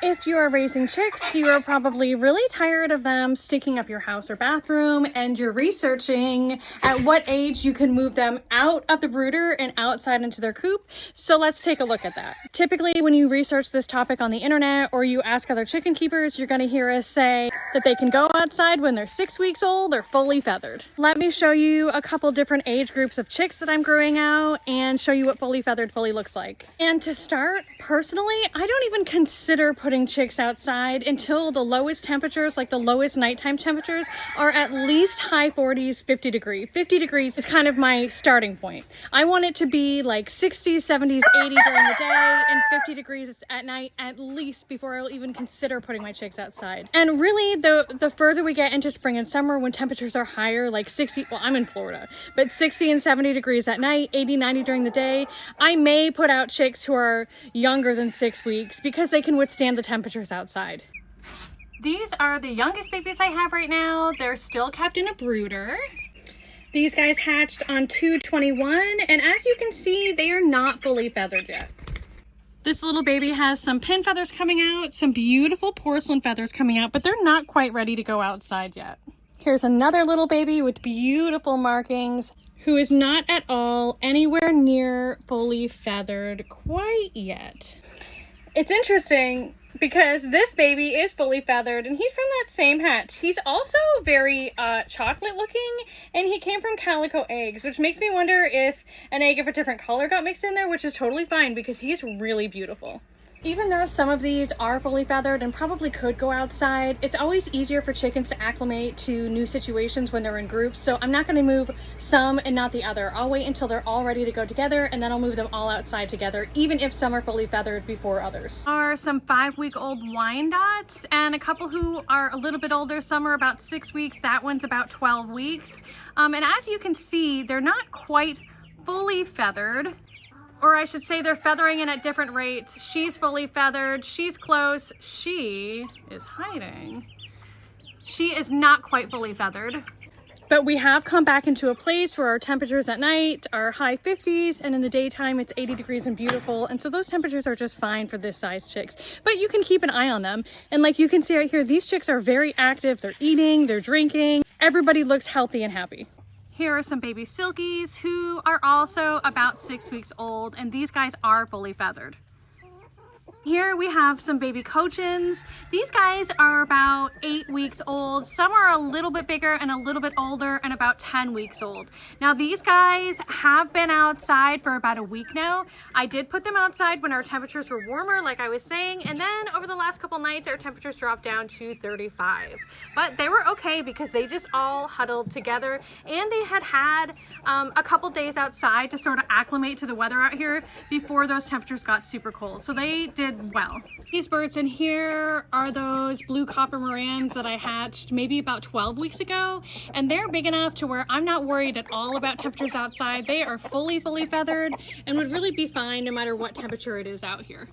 If you are raising chicks, you are probably really tired of them stinking up your house or bathroom, and you're researching at what age you can move them out of the brooder and outside into their coop. So let's take a look at that. Typically, when you research this topic on the internet or you ask other chicken keepers, you're going to hear us say that they can go outside when they're 6 weeks old or fully feathered. Let me show you a couple different age groups of chicks that I'm growing out and show you what fully feathered fully looks like. And to start, personally, I don't even consider putting chicks outside until the lowest temperatures, like the lowest nighttime temperatures, are at least high 40s, 50 degrees. 50 degrees is kind of my starting point. I want it to be like 60s, 70s, 80 during the day, and 50 degrees at night at least before I'll even consider putting my chicks outside. And really, the further we get into spring and summer, when temperatures are higher, like 60, well, I'm in Florida, but 60 and 70 degrees at night, 80, 90 during the day, I may put out chicks who are younger than 6 weeks because they can withstand the temperatures outside. These are the youngest babies I have right now. They're still kept in a brooder. These guys hatched on 2/21, and as you can see, they are not fully feathered yet. This little baby has some pin feathers coming out, some beautiful porcelain feathers coming out, but they're not quite ready to go outside yet. Here's another little baby with beautiful markings who is not at all anywhere near fully feathered quite yet. It's interesting because this baby is fully feathered and he's from that same hatch. He's also very chocolate looking, and he came from calico eggs, which makes me wonder if an egg of a different color got mixed in there, which is totally fine because he's really beautiful. Even though some of these are fully feathered and probably could go outside, it's always easier for chickens to acclimate to new situations when they're in groups, so I'm not going to move some and not the other. I'll wait until they're all ready to go together, and then I'll move them all outside together, even if some are fully feathered before others. Are some 5-week-old Wyandottes, and a couple who are a little bit older. Some are about 6 weeks. That one's about 12 weeks. And as you can see, they're not quite fully feathered. Or I should say they're feathering in at different rates. She's fully feathered, she's close, she is hiding. She is not quite fully feathered. But we have come back into a place where our temperatures at night are high 50s, and in the daytime it's 80 degrees and beautiful. And so those temperatures are just fine for this size chicks. But you can keep an eye on them. And like you can see right here, these chicks are very active. They're eating, they're drinking. Everybody looks healthy and happy. Here are some baby silkies who are also about 6 weeks old, and these guys are fully feathered. Here we have some baby cochins. These guys are about 8 weeks old. Some are a little bit bigger and a little bit older and about 10 weeks old. Now these guys have been outside for about a week now. I did put them outside when our temperatures were warmer, like I was saying, and then over the last couple nights our temperatures dropped down to 35. But they were okay because they just all huddled together, and they had a couple days outside to sort of acclimate to the weather out here before those temperatures got super cold. So they did well. These birds in here are those blue copper morans that I hatched maybe about 12 weeks ago, and they're big enough to where I'm not worried at all about temperatures outside. They are fully feathered and would really be fine no matter what temperature it is out here.